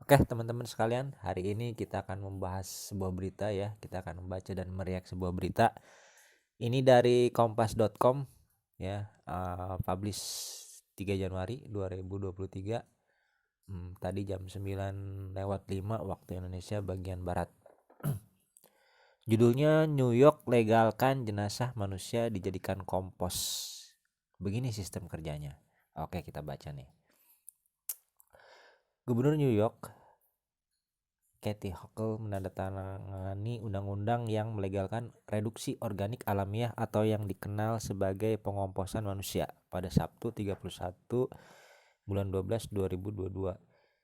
Oke teman-teman sekalian, hari ini kita akan membahas sebuah berita ya. Kita akan membaca dan meriak sebuah berita. Ini dari kompas.com ya, publish 3 Januari 2023. Tadi jam 9:05 waktu Indonesia bagian barat. Judulnya, New York legalkan jenazah manusia dijadikan kompos. Begini sistem kerjanya. Oke, kita baca nih. Gubernur New York Kathy Hochul menandatangani undang-undang yang melegalkan reduksi organik alamiah atau yang dikenal sebagai pengomposan manusia pada Sabtu 31 bulan 12 2022.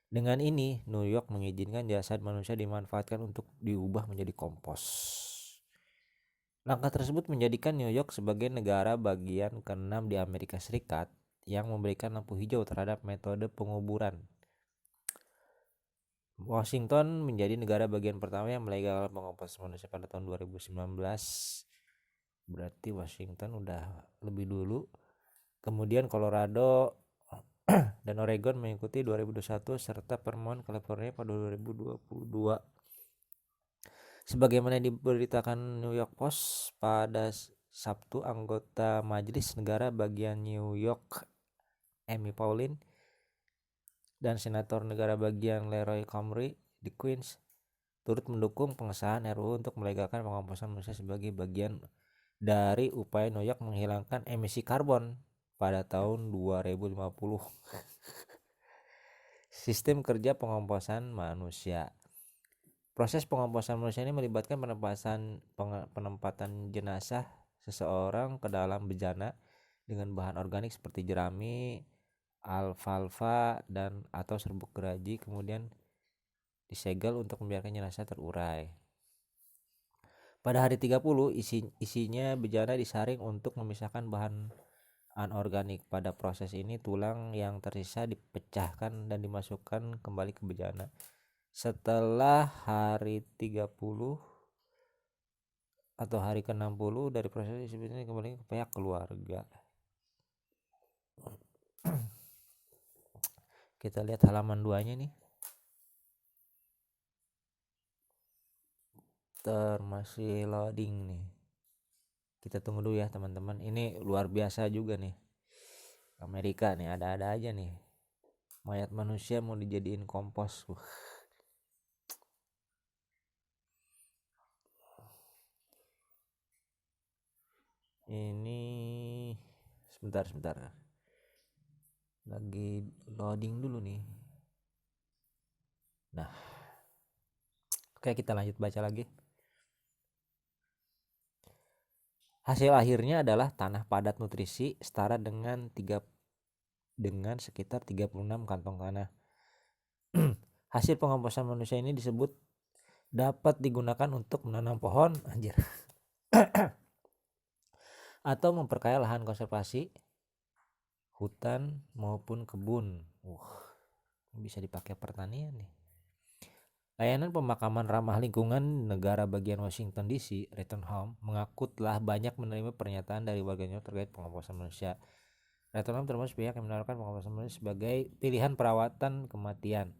Dengan ini, New York mengizinkan jasad manusia dimanfaatkan untuk diubah menjadi kompos. Langkah tersebut menjadikan New York sebagai negara bagian ke-6 di Amerika Serikat yang memberikan lampu hijau terhadap metode penguburan. Washington menjadi negara bagian pertama yang melegalkan pengomposan manusia pada tahun 2019. Berarti Washington udah lebih dulu. Kemudian Colorado dan Oregon mengikuti 2021 serta Vermont, California pada 2022. Sebagaimana diberitakan New York Post pada Sabtu, anggota Majelis Negara bagian New York Amy Pauline dan Senator Negara bagian Leroy Comrie di Queens turut mendukung pengesahan RUU untuk melegalkan pengomposan manusia sebagai bagian dari upaya New York menghilangkan emisi karbon pada tahun 2050. Sistem kerja pengomposan manusia. Proses pengomposan manusia ini melibatkan penempatan jenazah seseorang ke dalam bejana dengan bahan organik seperti jerami, alfalfa dan atau serbuk geraji, kemudian disegel untuk membiarkan jenazah terurai. Pada hari 30 isinya bejana disaring untuk memisahkan bahan anorganik. Pada proses ini tulang yang tersisa dipecahkan dan dimasukkan kembali ke bejana. Setelah hari 30 atau hari ke-60 dari proses ini kembali ke pihak keluarga. Kita lihat halaman 2-nya nih. Masih loading nih. Kita tunggu dulu ya teman-teman. Ini luar biasa juga nih. Amerika nih ada-ada aja nih. Mayat manusia mau dijadiin kompos. Ini sebentar. Lagi loading dulu nih. Nah. Oke, kita lanjut baca lagi. Hasil akhirnya adalah tanah padat nutrisi setara dengan sekitar 36 kantong tanah. Hasil pengomposan manusia ini disebut dapat digunakan untuk menanam pohon atau memperkaya lahan konservasi, hutan maupun kebun. Bisa dipakai pertanian nih. Layanan pemakaman ramah lingkungan negara bagian Washington DC, Return Home, mengaku telah banyak menerima pernyataan dari warganya terkait pengomposan manusia. Return Home termasuk pihak yang menawarkan pengomposan manusia sebagai pilihan perawatan kematian.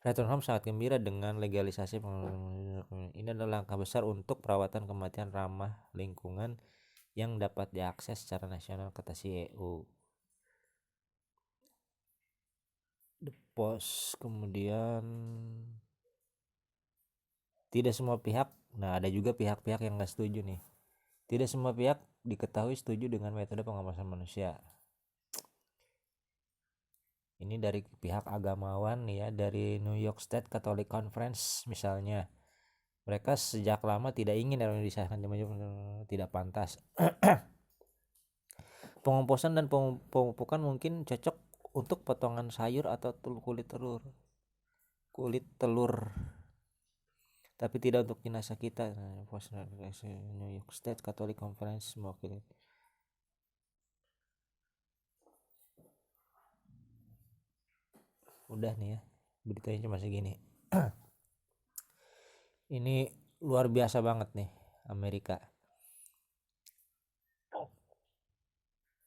Return Home sangat gembira dengan legalisasi pengomposan. Ini adalah langkah besar untuk perawatan kematian ramah lingkungan yang dapat diakses secara nasional, kata CEO. The Post. Kemudian tidak semua pihak, ada juga pihak-pihak yang gak setuju nih. Tidak semua pihak diketahui setuju dengan metode pengomposan manusia. Ini dari pihak agamawan ya, dari New York State Catholic Conference misalnya. Mereka sejak lama tidak ingin RUU disahkan, tidak pantas. Pengomposan dan pemupukan mungkin cocok untuk potongan sayur atau kulit telur, tapi tidak untuk jenazah kita. New York State Catholic Conference mewakili. Udah nih ya, beritanya cuma segini. Ini luar biasa banget nih Amerika.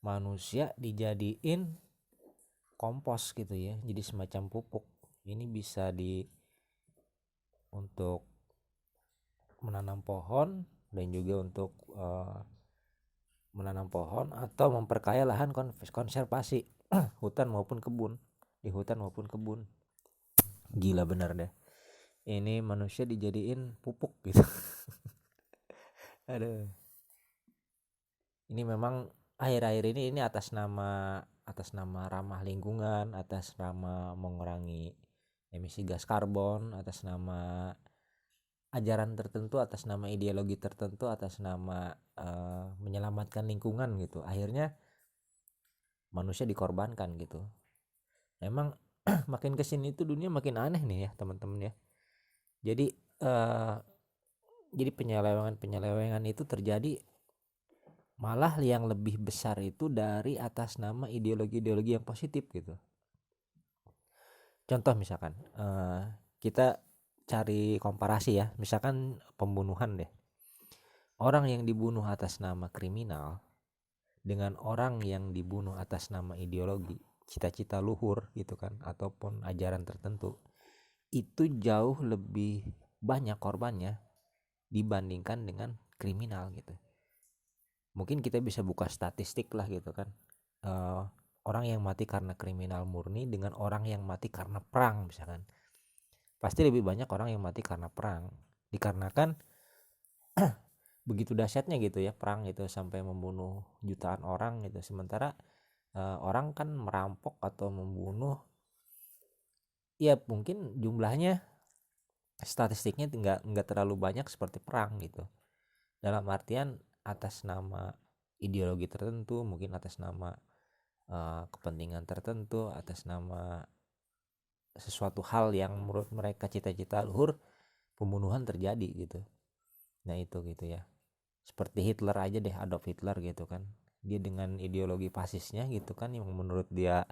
Manusia dijadiin kompos gitu ya, jadi semacam pupuk. Ini bisa untuk menanam pohon dan juga untuk menanam pohon atau memperkaya lahan konservasi hutan maupun kebun, di hutan maupun kebun. Gila bener deh, ini manusia dijadiin pupuk gitu. Aduh, ini memang akhir-akhir ini atas nama ramah lingkungan, atas nama mengurangi emisi gas karbon, atas nama ajaran tertentu, atas nama ideologi tertentu, atas nama menyelamatkan lingkungan gitu. Akhirnya manusia dikorbankan gitu. Emang makin kesini itu dunia makin aneh nih ya teman-teman ya. Jadi jadi penyelewengan itu terjadi, malah yang lebih besar itu dari atas nama ideologi-ideologi yang positif gitu. Contoh misalkan kita cari komparasi ya, misalkan pembunuhan deh. Orang yang dibunuh atas nama kriminal dengan orang yang dibunuh atas nama ideologi, cita-cita luhur gitu kan, ataupun ajaran tertentu, itu jauh lebih banyak korbannya dibandingkan dengan kriminal gitu. Mungkin kita bisa buka statistik lah gitu kan, orang yang mati karena kriminal murni dengan orang yang mati karena perang misalkan, pasti lebih banyak orang yang mati karena perang, dikarenakan begitu dahsyatnya gitu ya perang itu sampai membunuh jutaan orang gitu. Sementara orang kan merampok atau membunuh ya mungkin jumlahnya statistiknya nggak terlalu banyak seperti perang gitu, dalam artian atas nama ideologi tertentu, mungkin atas nama kepentingan tertentu, atas nama sesuatu hal yang menurut mereka cita-cita luhur, pembunuhan terjadi gitu. Nah itu gitu ya, seperti Hitler aja deh, Adolf Hitler gitu kan, dia dengan ideologi fasisnya gitu kan, yang menurut dia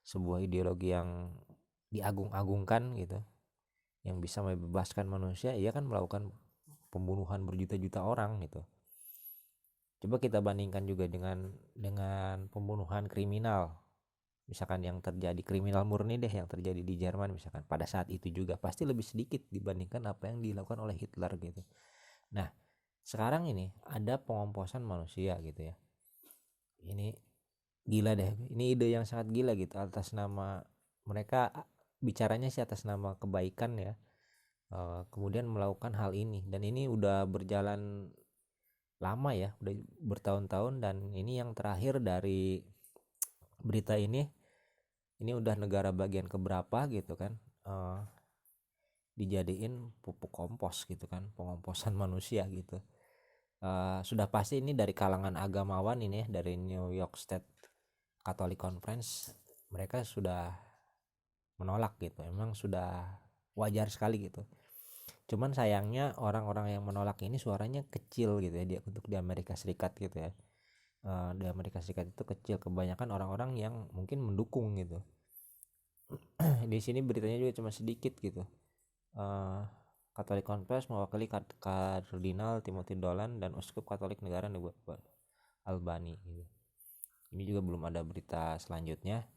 sebuah ideologi yang diagung-agungkan gitu, yang bisa membebaskan manusia, ia kan melakukan pembunuhan berjuta-juta orang gitu. Coba kita bandingkan juga dengan pembunuhan kriminal, misalkan yang terjadi kriminal murni deh yang terjadi di Jerman misalkan, pada saat itu juga pasti lebih sedikit dibandingkan apa yang dilakukan oleh Hitler gitu. Nah sekarang ini ada pengomposan manusia gitu ya, ini gila deh, ini ide yang sangat gila gitu, atas nama mereka bicaranya sih atas nama kebaikan ya, kemudian melakukan hal ini, dan ini udah berjalan lama ya, udah bertahun-tahun, dan ini yang terakhir dari berita ini udah negara bagian keberapa gitu kan, dijadiin pupuk kompos gitu kan, pengomposan manusia gitu. Sudah pasti ini dari kalangan agamawan ini ya, dari New York State Catholic Conference, mereka sudah menolak gitu, emang sudah wajar sekali gitu. Cuman sayangnya orang-orang yang menolak ini suaranya kecil gitu ya, dia untuk di Amerika Serikat gitu ya. Di Amerika Serikat itu kecil, kebanyakan orang-orang yang mungkin mendukung gitu. Di sini beritanya juga cuma sedikit gitu. Katolik Conference mewakili Kardinal Timothy Dolan dan Uskup Katolik Negara Albany gitu. Ini juga belum ada berita selanjutnya.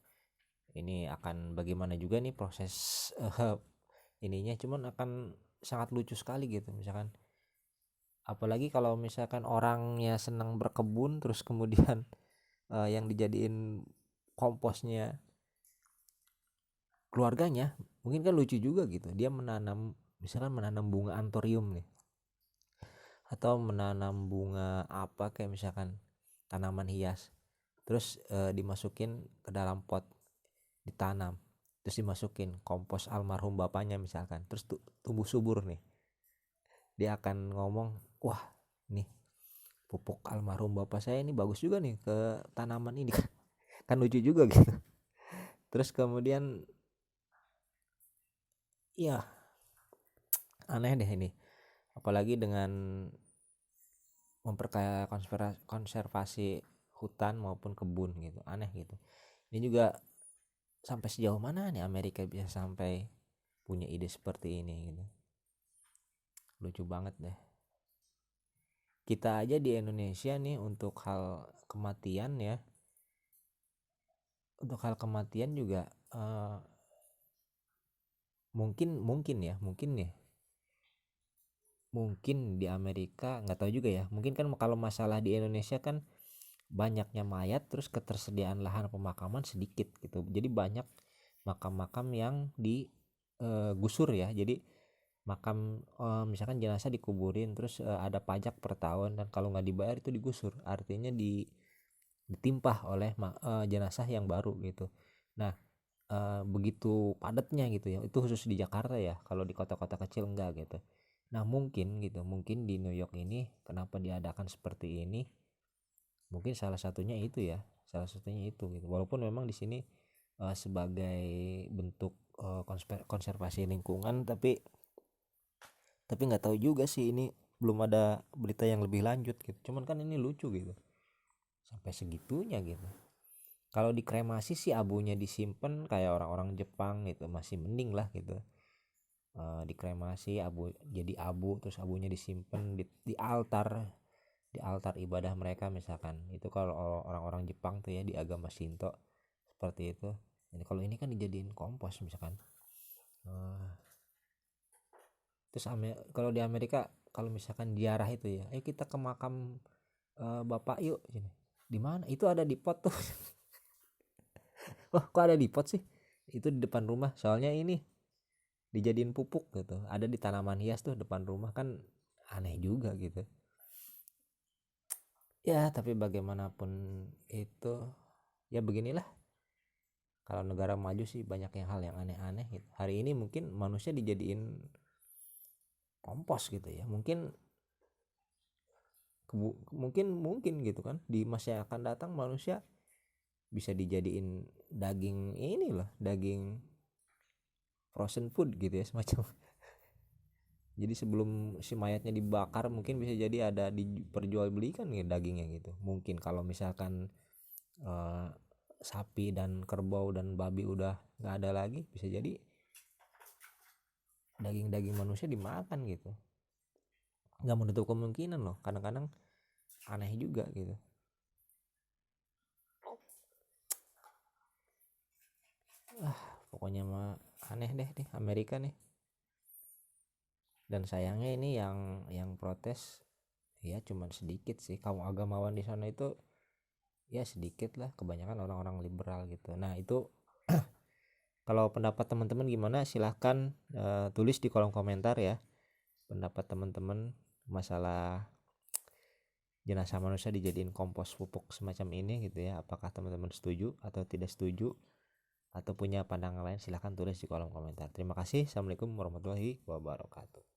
Ini akan bagaimana juga nih proses ininya, cuman akan sangat lucu sekali gitu misalkan, apalagi kalau misalkan orangnya senang berkebun terus kemudian yang dijadiin komposnya keluarganya, mungkin kan lucu juga gitu, dia misalkan menanam bunga antorium nih, atau menanam bunga apa kayak misalkan tanaman hias, terus dimasukin ke dalam pot, ditanam, terus dimasukin kompos almarhum bapaknya misalkan, terus tumbuh subur nih, dia akan ngomong, wah nih pupuk almarhum bapak saya ini bagus juga nih ke tanaman ini kan, kan lucu juga gitu. Terus kemudian ya aneh deh ini, apalagi dengan memperkaya konservasi hutan maupun kebun gitu, aneh gitu. Ini juga sampai sejauh mana nih Amerika bisa sampai punya ide seperti ini gitu, lucu banget deh. Kita aja di Indonesia nih untuk hal kematian ya, untuk hal kematian juga mungkin di Amerika nggak tahu juga ya, mungkin kan kalau masalah di Indonesia kan banyaknya mayat terus ketersediaan lahan pemakaman sedikit gitu, jadi banyak makam-makam yang digusur ya. Jadi makam misalkan jenazah dikuburin terus ada pajak per tahun, dan kalau nggak dibayar itu digusur, artinya ditimpah oleh jenazah yang baru gitu. Nah begitu padatnya gitu ya, itu khusus di Jakarta ya, kalau di kota-kota kecil enggak gitu. Nah mungkin di New York ini kenapa diadakan seperti ini, mungkin salah satunya itu gitu, walaupun memang di sini sebagai bentuk konservasi lingkungan, tapi nggak tahu juga sih, ini belum ada berita yang lebih lanjut gitu, cuman kan ini lucu gitu sampai segitunya gitu. Kalau dikremasi sih abunya disimpan kayak orang-orang Jepang gitu masih mending lah gitu. Dikremasi abu jadi abu, terus abunya disimpan di altar ibadah mereka misalkan, itu kalau orang-orang Jepang tuh ya di agama Shinto seperti itu. Jadi kalau ini kan dijadiin kompos misalkan. Eh, terus kalau di Amerika kalau misalkan ziarah itu ya, ayo kita ke makam bapak yuk, di mana itu, ada di pot tuh. Wah kok ada di pot sih, itu di depan rumah soalnya ini dijadiin pupuk gitu, ada di tanaman hias tuh depan rumah, kan aneh juga gitu ya. Tapi bagaimanapun itu ya beginilah, kalau negara maju sih banyak yang hal yang aneh-aneh gitu. Hari ini mungkin manusia dijadiin kompos gitu ya, mungkin gitu kan, di masa yang akan datang manusia bisa dijadiin daging ini loh, daging frozen food gitu ya semacam. Jadi sebelum si mayatnya dibakar mungkin bisa jadi ada diperjualbelikan ya dagingnya gitu. Mungkin kalau misalkan eh, sapi dan kerbau dan babi udah nggak ada lagi, bisa jadi daging-daging manusia dimakan gitu. Nggak menutup kemungkinan loh, kadang-kadang aneh juga gitu. Pokoknya mah aneh deh nih Amerika nih. Dan sayangnya ini yang protes ya cuman sedikit sih, kaum agamawan di sana itu ya sedikit lah, kebanyakan orang-orang liberal gitu. Nah itu kalau pendapat teman-teman gimana, silahkan tulis di kolom komentar ya, pendapat teman-teman masalah jenazah manusia dijadiin kompos pupuk semacam ini gitu ya. Apakah teman-teman setuju atau tidak setuju, atau punya pandangan lain, silahkan tulis di kolom komentar. Terima kasih. Assalamualaikum warahmatullahi wabarakatuh.